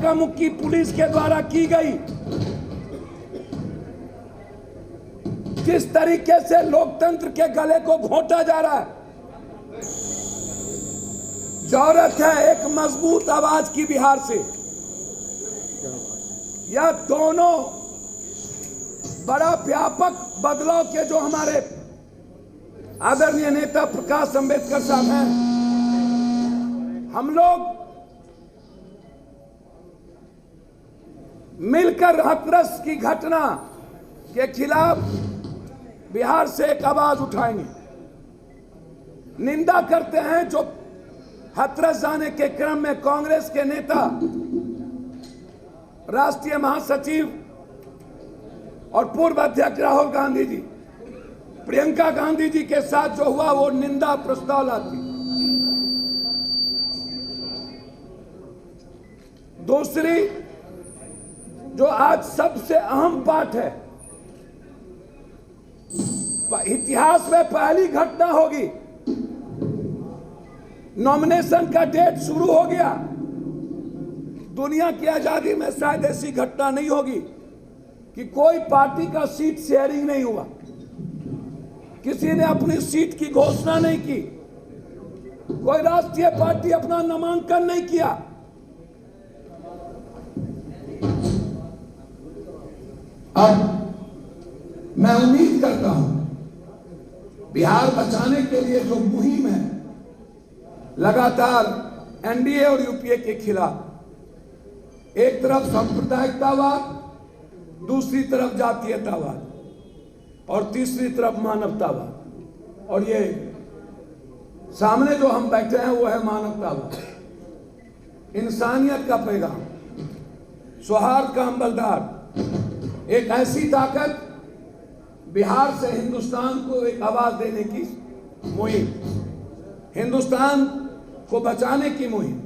धक्का मुक्की पुलिस के द्वारा की गई, जिस तरीके से लोकतंत्र के गले को घोंटा जा रहा है, जरूरत है एक मजबूत आवाज की बिहार से। यह दोनों बड़ा व्यापक बदलाव के जो हमारे आदरणीय नेता प्रकाश अंबेडकर साहब हैं, हम लोग मिलकर हाथरस की घटना के खिलाफ बिहार से एक आवाज उठाएंगे। निंदा करते हैं जो हाथरस जाने के क्रम में कांग्रेस के नेता, राष्ट्रीय महासचिव और पूर्व अध्यक्ष राहुल गांधी जी, प्रियंका गांधी जी के साथ जो हुआ वो निंदा प्रस्ताव लाती। दूसरी जो आज सबसे अहम बात है, इतिहास में पहली घटना होगी, नॉमिनेशन का डेट शुरू हो गया। दुनिया की आजादी में शायद ऐसी घटना नहीं होगी कि कोई पार्टी का सीट शेयरिंग नहीं हुआ, किसी ने अपनी सीट की घोषणा नहीं की, कोई राष्ट्रीय पार्टी अपना नामांकन नहीं किया। अब मैं उम्मीद करता हूं बिहार बचाने के लिए जो मुहिम है लगातार एनडीए और यूपीए के खिलाफ, एक तरफ सांप्रदायिकतावाद, दूसरी तरफ जातीयतावाद और तीसरी तरफ मानवतावाद, और ये सामने जो हम बैठे हैं वो है मानवतावाद, इंसानियत का पैगाम, सौहार्द का अंबलदार, एक ऐसी ताकत, बिहार से हिंदुस्तान को एक आवाज देने की मुहिम, हिंदुस्तान को बचाने की मुहिम।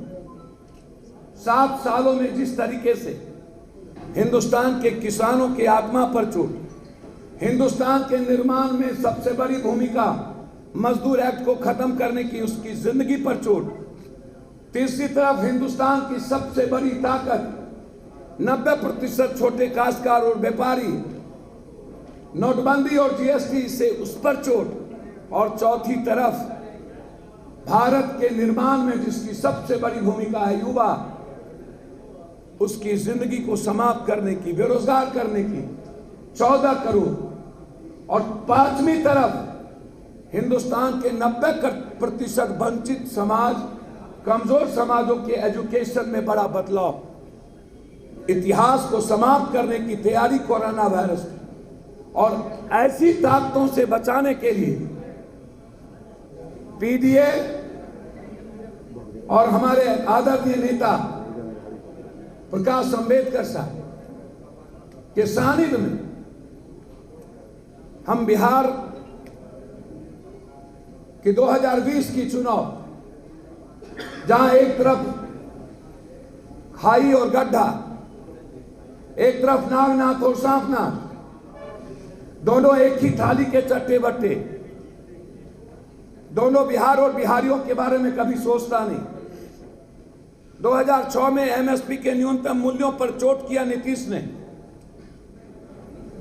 7 सालों में जिस तरीके से हिंदुस्तान के किसानों की आत्मा पर चोट, हिंदुस्तान के निर्माण में सबसे बड़ी भूमिका मजदूर एक्ट को खत्म करने की उसकी जिंदगी पर चोट, तीसरी तरफ हिंदुस्तान की सबसे बड़ी ताकत 90% छोटे काश्तकार और व्यापारी, नोटबंदी और जीएसटी से उस पर चोट, और चौथी तरफ भारत के निर्माण में जिसकी सबसे बड़ी भूमिका है युवा, उसकी जिंदगी को समाप्त करने की, बेरोजगार करने की 14 करोड़, और पांचवी तरफ हिंदुस्तान के 90% वंचित समाज, कमजोर समाजों के एजुकेशन में बड़ा बदलाव, इतिहास को समाप्त करने की तैयारी कोरोना वायरस की। और ऐसी ताकतों से बचाने के लिए पीडीए और हमारे आदरणीय नेता प्रकाश अंबेडकर साहब के सानिध्य में हम बिहार की 2020 की चुनाव, जहां एक तरफ खाई और गड्ढा, एक तरफ नागनाथ और सांपनाथ, दोनों एक ही थाली के चट्टे बट्टे, दोनों बिहार और बिहारियों के बारे में कभी सोचता नहीं। 2006 में एमएसपी के न्यूनतम मूल्यों पर चोट किया नीतीश ने,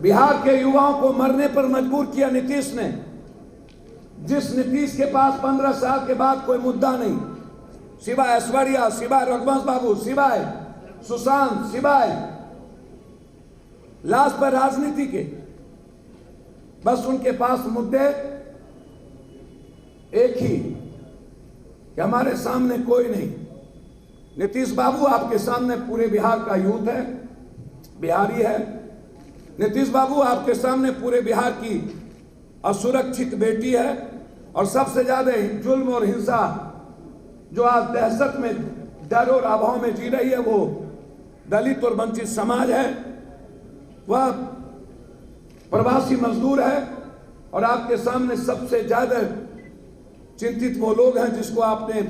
बिहार के युवाओं को मरने पर मजबूर किया नीतीश ने, जिस नीतीश के पास 15 साल के बाद कोई मुद्दा नहीं, सिवाय ऐश्वर्या, सिवाय रघुवंश बाबू, सिवाय सुशांत, सिवाय लाश पर राजनीति के, बस उनके पास मुद्दे एक ही कि हमारे सामने कोई नहीं। नीतीश बाबू आपके सामने पूरे बिहार का यूथ है, बिहारी है। नीतीश बाबू आपके सामने पूरे बिहार की असुरक्षित बेटी है, और सबसे ज्यादा जुल्म और हिंसा जो आज दहशत में, डर और अभाव में जी रही है, वो दलित और वंचित समाज है, वह प्रवासी मजदूर है, और आपके सामने सबसे ज्यादा चिंतित वो लोग हैं जिसको आपने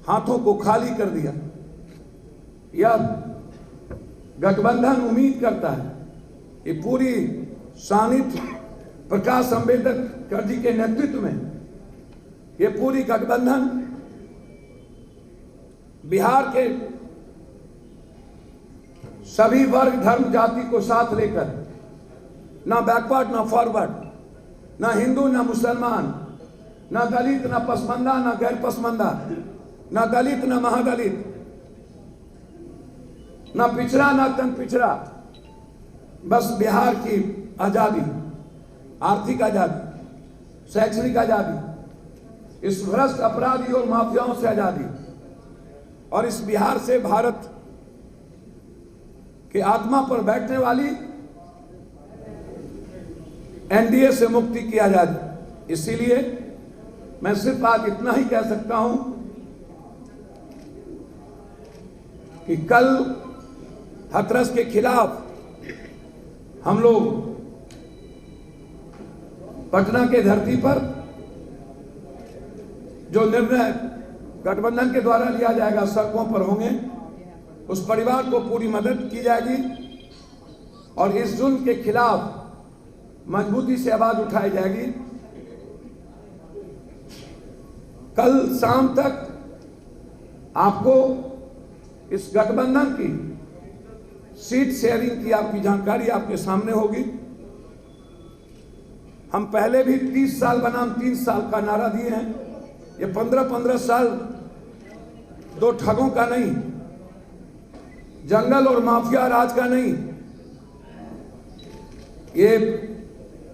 हाथों को खाली कर दिया। यह गठबंधन उम्मीद करता है कि पूरी सानिध्य प्रकाश अंबेडकर जी के नेतृत्व में ये पूरी गठबंधन बिहार के सभी वर्ग धर्म जाति को साथ लेकर, ना बैकवर्ड ना फॉरवर्ड, ना हिंदू ना मुसलमान, ना दलित ना पसमंदा ना गैर पसमंदा, ना दलित ना महादलित, ना पिछड़ा ना तन पिछड़ा, बस बिहार की आजादी, आर्थिक आजादी, शैक्षणिक आजादी, इस भ्रष्ट अपराधी और माफियाओं से आजादी, और इस बिहार से भारत की आत्मा पर बैठने वाली एनडीए से मुक्ति की आजादी। इसीलिए मैं सिर्फ आज इतना ही कह सकता हूं कि कल हाथरस के खिलाफ हम लोग पटना के धरती पर जो निर्णय गठबंधन के द्वारा लिया जाएगा, सड़कों पर होंगे, उस परिवार को पूरी मदद की जाएगी और इस जुल्म के खिलाफ मजबूती से आवाज उठाई जाएगी। कल शाम तक आपको इस गठबंधन की सीट शेयरिंग की आपकी जानकारी आपके सामने होगी। हम पहले भी 30 साल बनाम 3 साल का नारा दिए हैं। ये 15-15 साल दो ठगों का नहीं, जंगल और माफिया राज का नहीं, ये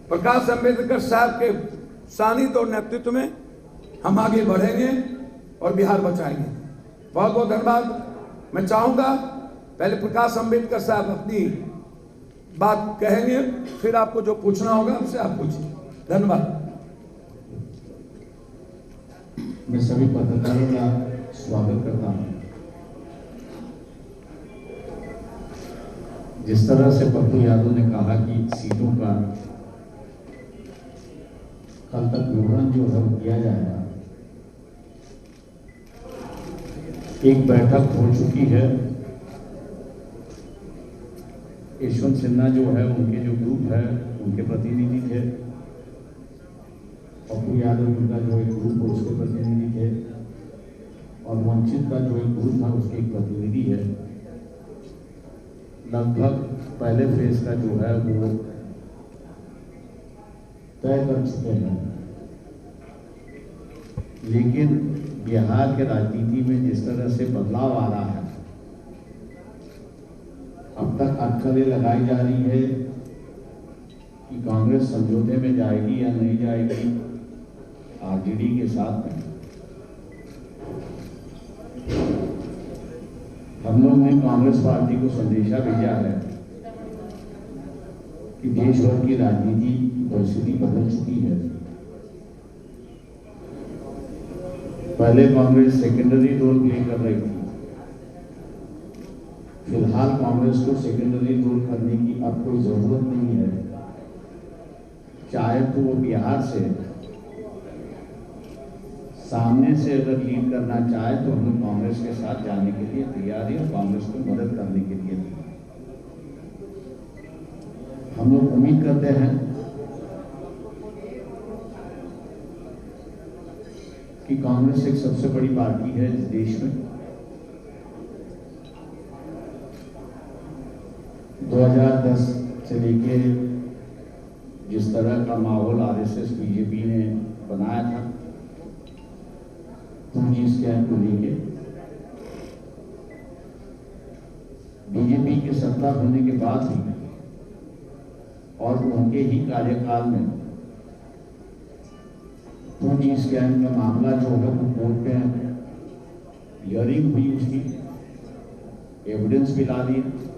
प्रकाश अंबेडकर साहब के सानिध्य और नेतृत्व में हम आगे बढ़ेंगे और बिहार बचाएंगे। बहुत बहुत धन्यवाद। मैं चाहूंगा पहले प्रकाश अंबेडकर साहब अपनी बात कहेंगे, फिर आपको जो पूछना होगा हमसे आप पूछिए। धन्यवाद। मैं सभी पत्रकारों का स्वागत करता हूं। जिस तरह से पप्पू यादव ने कहा कि सीटों का कल तक विवरण जो है वो किया जाएगा, एक बैठक हो चुकी है। यशवंत सिन्हा जो है उनके जो ग्रुप है उनके प्रतिनिधि थे, पप्पू यादव उनका जो एक ग्रुप है उसके प्रतिनिधि थे, और वंचित का जो एक ग्रुप था उसके एक प्रतिनिधि है। लगभग पहले फेज का जो है वो तय कर चुके हैं। लेकिन बिहार के राजनीति में जिस तरह से बदलाव आ रहा है, अब तक अटकलें लगाई जा रही है कि कांग्रेस समझौते में जाएगी या नहीं जाएगी आरजेडी के साथ में। हम लोग ने कांग्रेस पार्टी को संदेशा भेजा है कि देश भर की राजनीति की परिस्थिति बदल चुकी है। पहले कांग्रेस सेकेंडरी रोल प्ले कर रही थी, फिलहाल कांग्रेस को सेकेंडरी रोल करने की अब कोई जरूरत नहीं है। चाहे तो वो बिहार से सामने से अगर लीड करना चाहे तो हम लोग कांग्रेस के साथ जाने के लिए तैयार हैं और कांग्रेस को मदद करने के लिए तैयार। हम लोग उम्मीद करते हैं कि कांग्रेस एक सबसे बड़ी पार्टी है इस देश में। 2010 से लेके जिस तरह का माहौल आरएसएस बीजेपी ने बनाया था 2G स्कैम को लेके, बीजेपी की सत्ता होने के बाद ही और उनके ही कार्यकाल में 2G स्कैम का मामला जो है वो कोर्ट में हियरिंग हुई, उसकी एविडेंस भी ला दी।